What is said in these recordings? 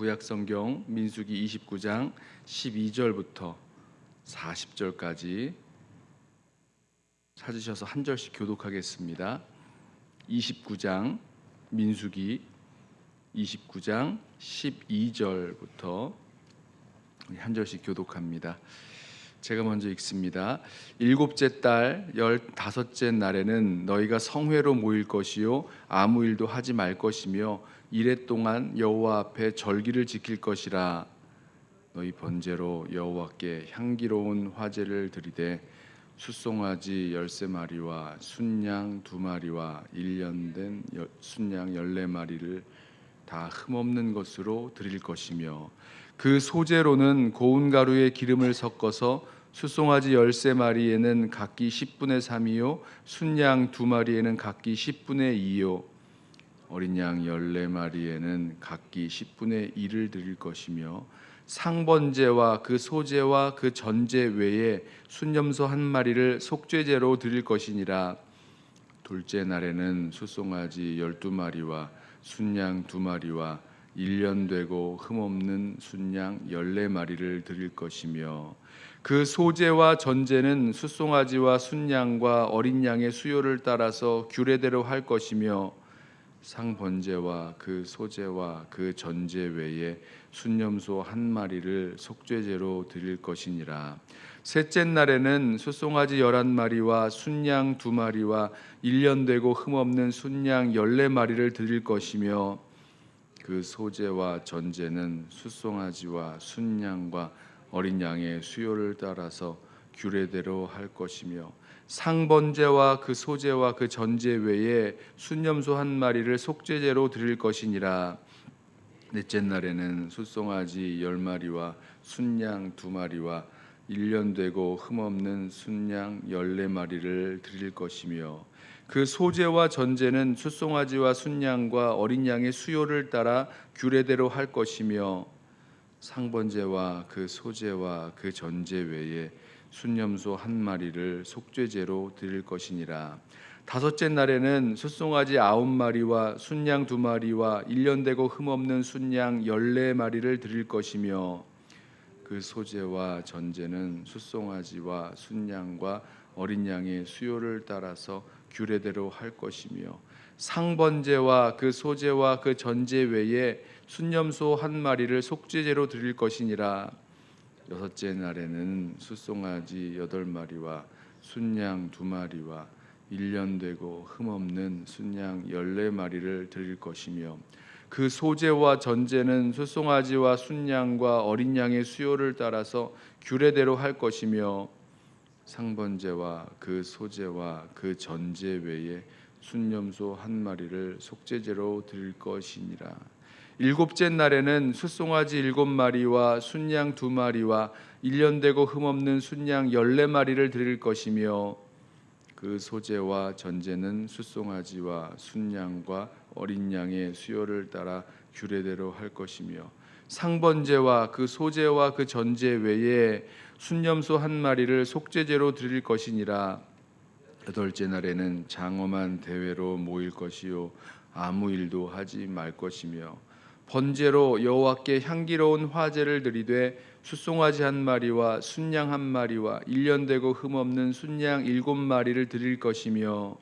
구약성경 민수기 29장 12절부터 40절까지 찾으셔서 한 절씩 교독하겠습니다. 29장 민수기 29장 12절부터 한 절씩 교독합니다. 제가 먼저 읽습니다. 일곱째 달 15째 날에는 너희가 성회로 모일 것이요 아무 일도 하지 말 것이며 이래 동안 여호와 앞에 절기를 지킬 것이라. 너희 번제로 여호와께 향기로운 화제를 드리되 숫송아지 13마리와 순양 2마리와 1년 된 순양 14마리를 다 흠없는 것으로 드릴 것이며 그 소제로는 고운 가루에 기름을 섞어서 숫송아지 13마리에는 각기 10분의 3이요 순양 2마리에는 각기 10분의 2요 어린 양 14마리에는 각기 10분의 1을 드릴 것이며 상번제와 그 소제와 그 전제 외에 순염소 1마리를 속죄제로 드릴 것이니라. 둘째 날에는 숫송아지 12마리와 순양 2마리와 1년 되고 흠없는 순양 14마리를 드릴 것이며 그 소제와 전제는 숫송아지와 순양과 어린 양의 수요를 따라서 규례대로 할 것이며 상번제와 그 소제와 그 전제 외에 순염소 1마리를 속죄제로 드릴 것이니라. 셋째 날에는 숫송아지 11마리와 순양 2마리와 1년 되고 흠없는 순양 14마리를 드릴 것이며 그 소제와 전제는 숫송아지와 순양과 어린 양의 수요를 따라서 규례대로 할 것이며 상번제와 그 소제와 그 전제 외에 순염소 1마리를 속죄제로 드릴 것이니라. 넷째 날에는 숫송아지 10마리와 순양 2마리와 1년 되고 흠없는 순양 14마리를 드릴 것이며 그 소제와 전제는 숫송아지와 순양과 어린 양의 수요를 따라 규례대로 할 것이며 상번제와 그 소제와 그 전제 외에 순염소 1마리를 속죄제로 드릴 것이니라. 다섯째 날에는 숫송아지 9마리와 순양 2마리와 1년 되고 흠없는 순양 14마리를 드릴 것이며 그 소제와 전제는 숫송아지와 순양과 어린 양의 수요를 따라서 규례대로 할 것이며 상번제와 그 소제와 그 전제 외에 순염소 1마리를 속죄제로 드릴 것이니라. 여섯째 날에는 숫송아지 8마리와 순양 2마리와 1년 되고 흠없는 순양 14마리를 드릴 것이며 그 소제와 전제는 숫송아지와 순양과 어린 양의 수요를 따라서 규례대로 할 것이며 상번제와 그 소제와 그 전제 외에 순염소 1마리를 속죄제로 드릴 것이니라. 일곱째 날에는 숫송아지 7마리와 순양 2마리와 1년 되고 흠없는 순양 14마리를 드릴 것이며 그 소제와 전제는 숫송아지와 순양과 어린 양의 수요를 따라 규례대로 할 것이며 상번제와 그 소제와 그 전제 외에 순염소 1마리를 속죄제로 드릴 것이니라. 여덟째 날에는 장엄한 대회로 모일 것이요 아무 일도 하지 말 것이며 번제로 여호와께 향기로운 화제를 드리되 숫송아지 1마리와 순양 1마리와 1년 되고 흠없는 순양 7마리를 드릴 것이며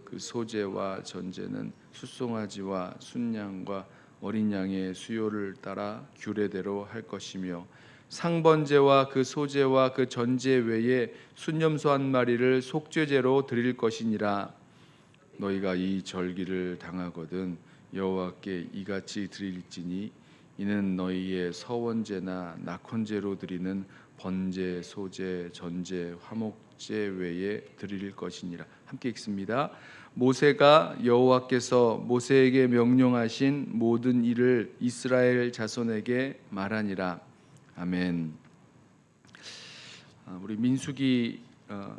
그 소제와 전제는 숫송아지와 순양과 어린 양의 수요를 따라 규례대로 할 것이며 상번제와 그 소제와 그 전제 외에 순염소 1마리를 속죄제로 드릴 것이니라. 너희가 이 절기를 당하거든 여호와께 이같이 드릴지니 이는 너희의 서원제나 낙헌제로 드리는 번제, 소제, 전제, 화목제 외에 드릴 것이니라. 함께 읽습니다. 모세가 여호와께서 모세에게 명령하신 모든 일을 이스라엘 자손에게 말하니라. 아멘. 우리 민수기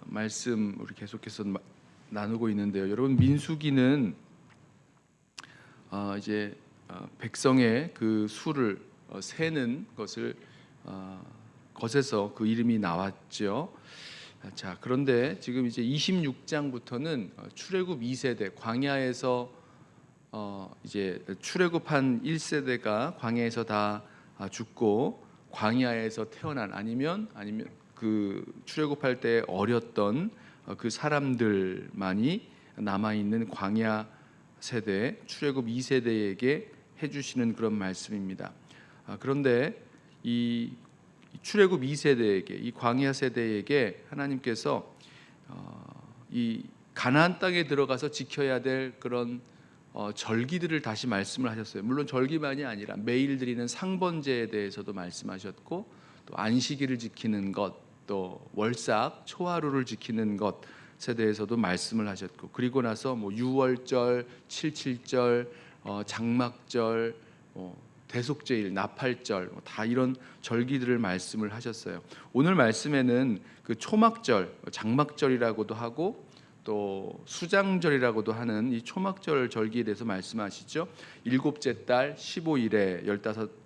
말씀 우리 계속해서 나누고 있는데요. 여러분 민수기는 이제 백성의 그 수를 세는 것을 것에서 그 이름이 나왔죠. 자, 그런데 지금 이제 26장부터는 출애굽 2세대 광야에서 이제 출애굽한 1세대가 광야에서 다 죽고 광야에서 태어난 아니면 그 출애굽할 때 어렸던 그 사람들만이 남아 있는 광야 세대 출애굽 2세대에게 해주시는 그런 말씀입니다. 그런데 이 출애굽 2세대에게 이 광야 세대에게 하나님께서 이 가나안 땅에 들어가서 지켜야 될 그런 절기들을 다시 말씀을 하셨어요. 물론 절기만이 아니라 매일 드리는 상번제에 대해서도 말씀하셨고, 또 안식일을 지키는 것, 또 월삭 초하루를 지키는 것에 대해서도 말씀을 하셨고, 그리고 나서 뭐 유월절, 칠칠절, 장막절, 대속제일, 나팔절 다 이런 절기들을 말씀을 하셨어요. 오늘 말씀에는 그 초막절, 장막절이라고도 하고 또 수장절이라고도 하는 이 초막절 절기에 대해서 말씀하시죠. 일곱째 달 15일에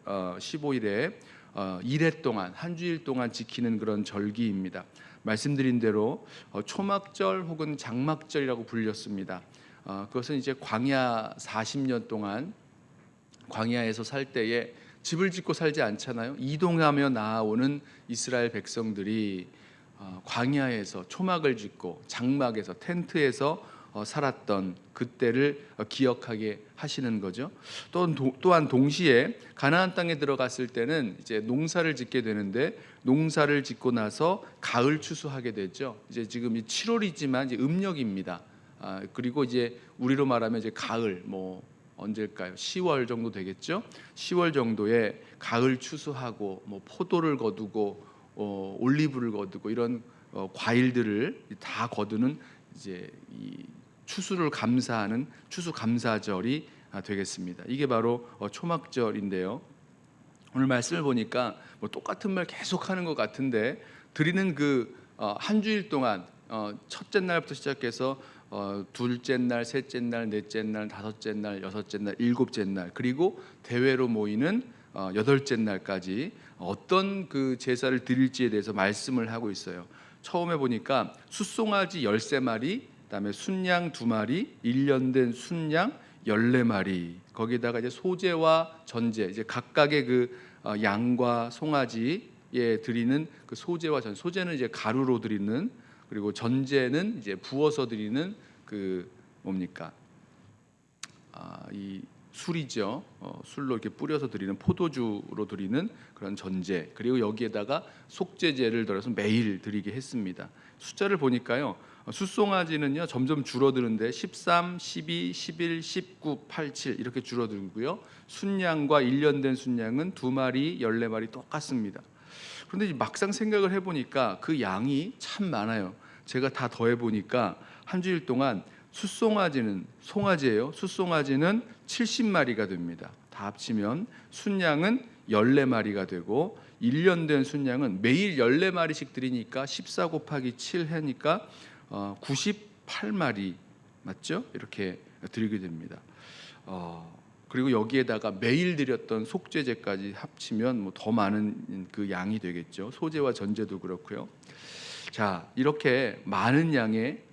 15일에 1회 동안 한 주일 동안 지키는 그런 절기입니다. 말씀드린 대로 초막절 혹은 장막절이라고 불렸습니다. 그것은 이제 광야 40년 동안 광야에서 살 때에 집을 짓고 살지 않잖아요. 이동하며 나아오는 이스라엘 백성들이 광야에서 초막을 짓고 장막에서 텐트에서 살았던 그때를 기억하게 하시는 거죠. 또한 동시에 가나안 땅에 들어갔을 때는 이제 농사를 짓게 되는데, 농사를 짓고 나서 가을 추수하게 되죠. 이제 지금 7월이지만 이제 음력입니다. 그리고 이제 우리로 말하면 이제 가을 언제일까요? 10월 정도 되겠죠. 10월 정도에 가을 추수하고 포도를 거두고 올리브를 거두고 이런 과일들을 다 거두는 이제 이 추수를 감사하는 추수 감사절이 되겠습니다. 이게 바로 초막절인데요. 오늘 말씀을 보니까 똑같은 말 계속하는 것 같은데, 드리는 그 한 주일 동안 첫째 날부터 시작해서 둘째 날, 셋째 날, 넷째 날, 다섯째 날, 여섯째 날, 일곱째 날, 그리고 대회로 모이는 여덟째 날까지 어떤 그 제사를 드릴지에 대해서 말씀을 하고 있어요. 처음에 보니까 숫송아지 13마리, 그다음에 순양 2마리, 1년 된 순양 14마리, 거기에다가 이제 소제와 전제, 이제 각각의 그 양과 송아지에 드리는 그 소제와 전, 소제는 이제 가루로 드리는, 그리고 전제는 이제 부어서 드리는 그 뭡니까? 이 술이죠. 술로 이렇게 뿌려서 드리는 포도주로 드리는 그런 전제, 그리고 여기에다가 속죄제를 들어서 매일 드리게 했습니다. 숫자를 보니까요, 숫송아지는요 점점 줄어드는데 13, 12, 11, 19, 87 이렇게 줄어들고요. 순양과 1년 된 순양은 2마리, 14마리 똑같습니다. 그런데 막상 생각을 해보니까 그 양이 참 많아요. 제가 다 더해보니까 한 주일 동안 숫송아지는, 송아지예요. 숫송아지는 70마리가 됩니다. 다 합치면 순양은 14마리가 되고, 1년 된 순양은 매일 14마리씩 드리니까 14 곱하기 7 하니까 98마리 맞죠? 이렇게 드리게 됩니다. 그리고 여기에다가 매일 드렸던 속죄제까지 합치면 더 많은 그 양이 되겠죠. 소제와 전제도 그렇고요. 자, 이렇게 많은 양의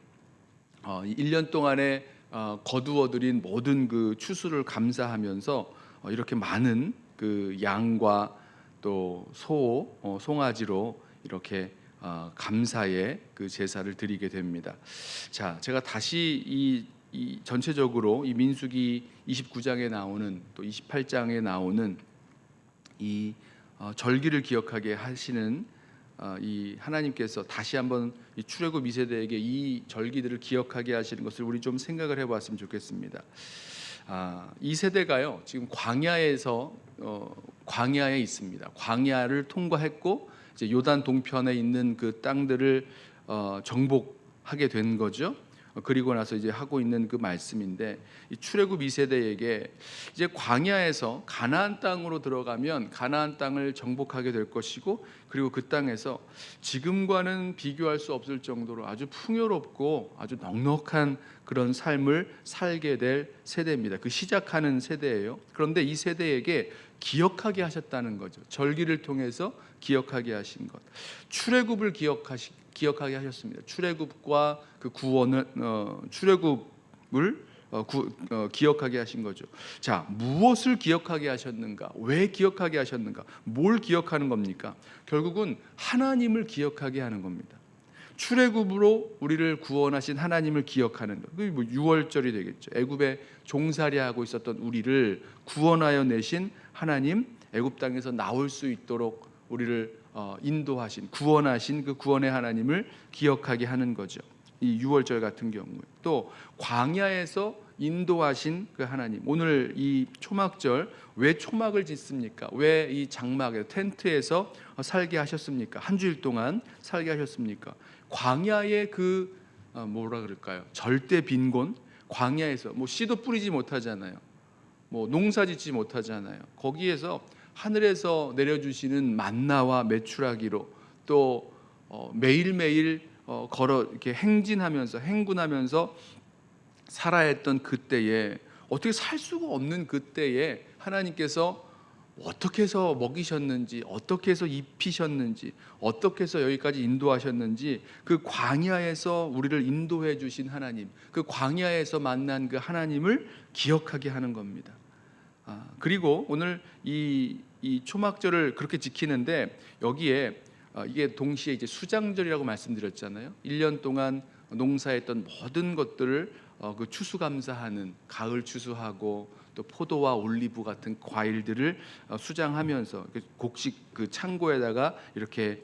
1년 동안에 거두어들인 모든 그 추수를 감사하면서 이렇게 많은 그 양과 또 송아지로 이렇게 감사의 그 제사를 드리게 됩니다. 자, 제가 다시 이 전체적으로 이 민수기 29장에 나오는 또 28장에 나오는 이 절기를 기억하게 하시는 이 하나님께서 다시 한번 이 출애굽 2세대에게 이 절기들을 기억하게 하시는 것을 우리 좀 생각을 해봤으면 좋겠습니다. 이 세대가요 지금 광야에 있습니다. 광야를 통과했고 이제 요단 동편에 있는 그 땅들을 정복하게 된 거죠. 그리고 나서 이제 하고 있는 그 말씀인데, 이 출애굽 2세대에게 이제 광야에서 가나안 땅으로 들어가면 가나안 땅을 정복하게 될 것이고, 그리고 그 땅에서 지금과는 비교할 수 없을 정도로 아주 풍요롭고 아주 넉넉한 그런 삶을 살게 될 세대입니다. 그 시작하는 세대예요. 그런데 이 세대에게 기억하게 하셨다는 거죠. 절기를 통해서 기억하게 하신 것, 출애굽을 기억하게 하셨습니다. 출애굽과 그 구원을 출애굽을 기억하게 하신 거죠. 자, 무엇을 기억하게 하셨는가? 왜 기억하게 하셨는가? 뭘 기억하는 겁니까? 결국은 하나님을 기억하게 하는 겁니다. 출애굽으로 우리를 구원하신 하나님을 기억하는 것. 그게 뭐 6월절이 되겠죠. 애굽에 종살이하고 있었던 우리를 구원하여 내신 하나님, 애굽 땅에서 나올 수 있도록 우리를 인도하신, 구원하신 그 구원의 하나님을 기억하게 하는 거죠. 이 6월절 같은 경우에 또 광야에서 인도하신 그 하나님. 오늘 이 초막절 왜 초막을 짓습니까? 왜 이 장막에 텐트에서 살게 하셨습니까? 한 주일 동안 살게 하셨습니까? 광야의 그 뭐라 그럴까요? 절대 빈곤. 광야에서 뭐 씨도 뿌리지 못하잖아요. 뭐 농사짓지 못하잖아요. 거기에서 하늘에서 내려주시는 만나와 메추라기로 또 매일매일 걸어 이렇게 행군하면서 살아야 했던 그때에, 어떻게 살 수가 없는 그때에 하나님께서 어떻게 해서 먹이셨는지, 어떻게 해서 입히셨는지, 어떻게 해서 여기까지 인도하셨는지, 그 광야에서 우리를 인도해 주신 하나님, 그 광야에서 만난 그 하나님을 기억하게 하는 겁니다. 그리고 오늘 이 초막절을 그렇게 지키는데 여기에 이게 동시에 이제 수장절이라고 말씀드렸잖아요. 1년 동안 농사했던 모든 것들을 그 추수감사하는, 가을 추수하고 또 포도와 올리브 같은 과일들을 수장하면서 곡식 그 창고에다가 이렇게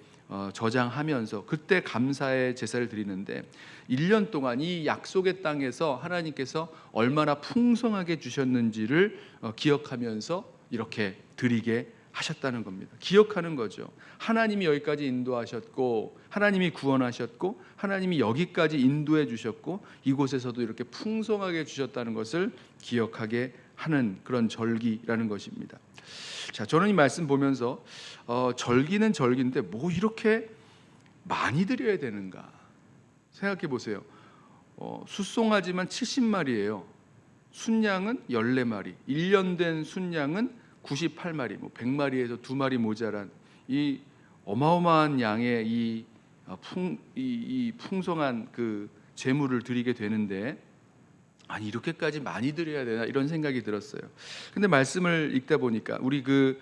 저장하면서 그때 감사의 제사를 드리는데, 1년 동안 이 약속의 땅에서 하나님께서 얼마나 풍성하게 주셨는지를 기억하면서 이렇게 드리게 하셨다는 겁니다. 기억하는 거죠. 하나님이 여기까지 인도하셨고, 하나님이 구원하셨고, 하나님이 여기까지 인도해 주셨고, 이곳에서도 이렇게 풍성하게 주셨다는 것을 기억하게 하는 그런 절기라는 것입니다. 자, 저는 이 말씀 보면서 절기는 절기인데 뭐 이렇게 많이 드려야 되는가 생각해 보세요. 숫송아지만 70마리예요. 순양은 14마리, 1년 된 순양은 98마리, 뭐 100마리에서 2마리 모자란 이 어마어마한 양의 이 풍성한 그 제물을 드리게 되는데, 아니 이렇게까지 많이 드려야 되나 이런 생각이 들었어요. 근데 말씀을 읽다 보니까 우리 그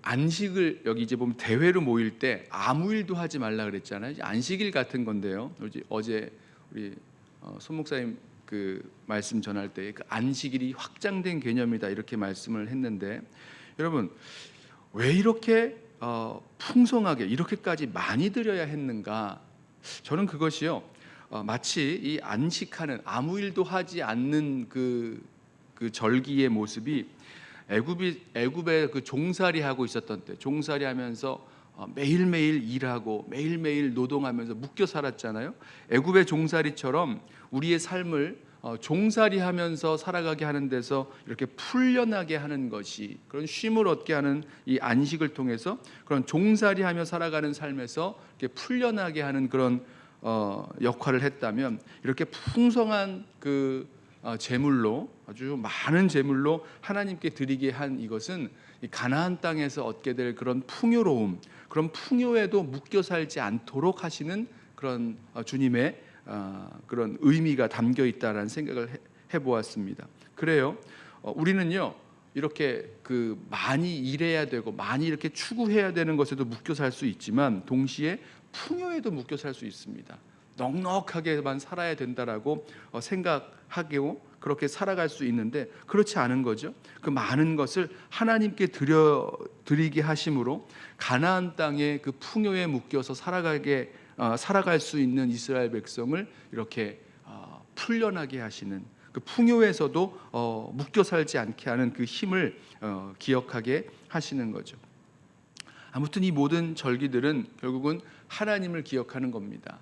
안식을, 여기 이제 보면 대회로 모일 때 아무 일도 하지 말라 그랬잖아요. 안식일 같은 건데요. 어제 우리 손 목사님 그 말씀 전할 때 그 안식일이 확장된 개념이다 이렇게 말씀을 했는데, 여러분 왜 이렇게 풍성하게 이렇게까지 많이 드려야 했는가? 저는 그것이요, 마치 이 안식하는, 아무 일도 하지 않는 그 절기의 모습이 애굽에 그 종살이 하고 있었던 때, 종살이 하면서 매일매일 일하고 매일매일 노동하면서 묶여 살았잖아요. 애굽의 종살이처럼 우리의 삶을 종살이 하면서 살아가게 하는 데서 이렇게 풀려나게 하는 것이, 그런 쉼을 얻게 하는 이 안식을 통해서 그런 종살이 하며 살아가는 삶에서 이렇게 풀려나게 하는 그런 역할을 했다면, 이렇게 풍성한 그 제물로, 아주 많은 제물로 하나님께 드리게 한 이것은 이 가나안 땅에서 얻게 될 그런 풍요로움, 그런 풍요에도 묶여 살지 않도록 하시는 그런 주님의 그런 의미가 담겨 있다라는 생각을 해보았습니다. 그래요, 우리는요 이렇게 그 많이 일해야 되고 많이 이렇게 추구해야 되는 것에도 묶여 살 수 있지만, 동시에 풍요에도 묶여 살 수 있습니다. 넉넉하게만 살아야 된다라고 생각하고 그렇게 살아갈 수 있는데, 그렇지 않은 거죠. 그 많은 것을 하나님께 드리게 하심으로 가나안 땅의 그 풍요에 묶여서 살아갈 수 있는 이스라엘 백성을 이렇게 풀려나게 하시는, 그 풍요에서도 묶여 살지 않게 하는 그 힘을 기억하게 하시는 거죠. 아무튼 이 모든 절기들은 결국은 하나님을 기억하는 겁니다.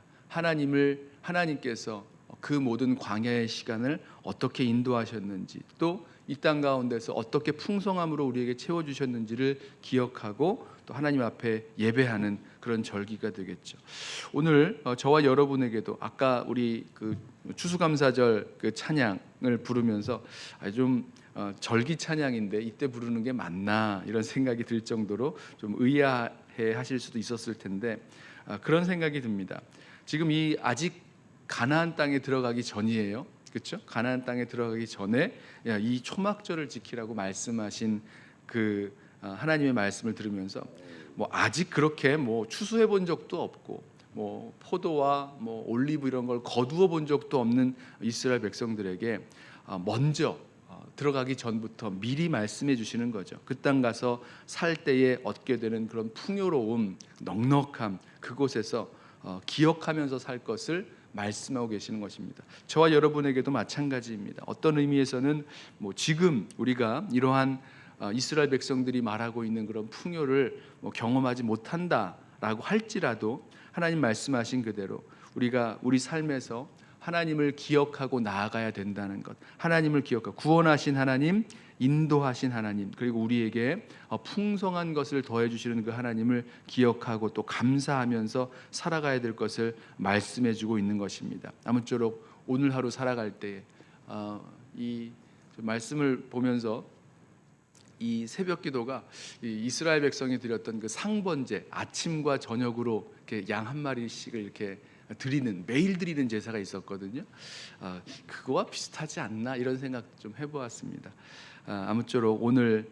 하나님께서 그 모든 광야의 시간을 어떻게 인도하셨는지, 또 이 땅 가운데서 어떻게 풍성함으로 우리에게 채워주셨는지를 기억하고 또 하나님 앞에 예배하는 그런 절기가 되겠죠. 오늘 저와 여러분에게도 아까 우리 그 추수감사절 그 찬양을 부르면서 좀 절기 찬양인데 이때 부르는 게 맞나 이런 생각이 들 정도로 좀 의아해 하실 수도 있었을 텐데, 그런 생각이 듭니다. 지금 이 아직 가나안 땅에 들어가기 전이에요. 그렇죠? 가나안 땅에 들어가기 전에 이 초막절을 지키라고 말씀하신 그 하나님의 말씀을 들으면서 뭐 아직 그렇게 뭐 추수해 본 적도 없고 뭐 포도와 뭐 올리브 이런 걸 거두어 본 적도 없는 이스라엘 백성들에게 먼저 들어가기 전부터 미리 말씀해 주시는 거죠. 그 땅 가서 살 때에 얻게 되는 그런 풍요로움, 넉넉함, 그곳에서 기억하면서 살 것을 말씀하고 계시는 것입니다. 저와 여러분에게도 마찬가지입니다. 어떤 의미에서는 뭐 지금 우리가 이러한 이스라엘 백성들이 말하고 있는 그런 풍요를 경험하지 못한다라고 할지라도 하나님 말씀하신 그대로 우리가 우리 삶에서 하나님을 기억하고 나아가야 된다는 것, 하나님을 기억하고 구원하신 하나님, 인도하신 하나님, 그리고 우리에게 풍성한 것을 더해 주시는 그 하나님을 기억하고 또 감사하면서 살아가야 될 것을 말씀해 주고 있는 것입니다. 아무쪼록 오늘 하루 살아갈 때에 이 말씀을 보면서 이 새벽 기도가 이스라엘 백성이 드렸던 그 상번제, 아침과 저녁으로 이렇게 양 한 마리씩을 이렇게 드리는, 매일 드리는 제사가 있었거든요. 그거와 비슷하지 않나 이런 생각 좀 해보았습니다. 아무쪼록 오늘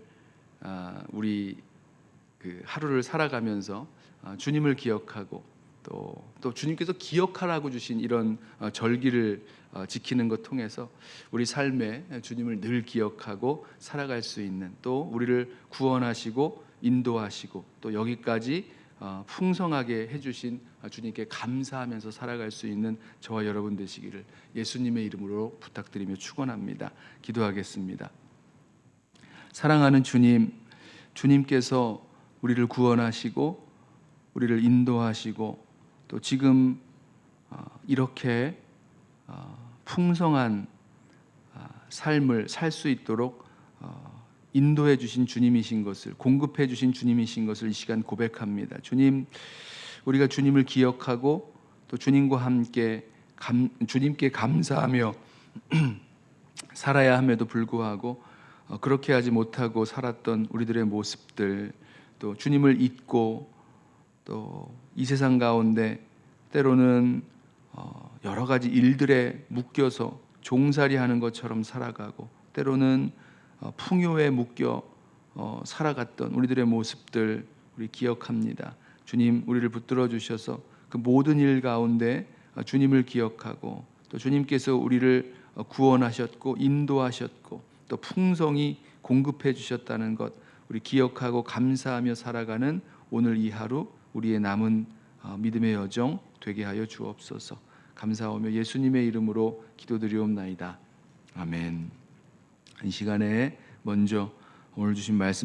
우리 그 하루를 살아가면서 주님을 기억하고 또 주님께서 기억하라고 주신 이런 절기를 지키는 것 통해서 우리 삶에 주님을 늘 기억하고 살아갈 수 있는, 또 우리를 구원하시고 인도하시고 또 여기까지 풍성하게 해주신 주님께 감사하면서 살아갈 수 있는 저와 여러분 되시기를 예수님의 이름으로 부탁드리며 축원합니다. 기도하겠습니다. 사랑하는 주님, 주님께서 우리를 구원하시고 우리를 인도하시고 또 지금 이렇게 풍성한 삶을 살 수 있도록 인도해 주신 주님이신 것을, 공급해 주신 주님이신 것을 이 시간 고백합니다. 주님, 우리가 주님을 기억하고 또 주님과 함께 주님께 감사하며 살아야 함에도 불구하고 그렇게 하지 못하고 살았던 우리들의 모습들, 또 주님을 잊고 또 이 세상 가운데 때로는 여러 가지 일들에 묶여서 종살이하는 것처럼 살아가고 때로는 풍요에 묶여 살아갔던 우리들의 모습들 우리 기억합니다. 주님, 우리를 붙들어 주셔서 그 모든 일 가운데 주님을 기억하고 또 주님께서 우리를 구원하셨고 인도하셨고 또 풍성히 공급해 주셨다는 것 우리 기억하고 감사하며 살아가는 오늘 이 하루 우리의 남은 믿음의 여정 되게 하여 주옵소서. 감사하며 예수님의 이름으로 기도드리옵나이다. 아멘. 이 시간에 먼저 오늘 주신 말씀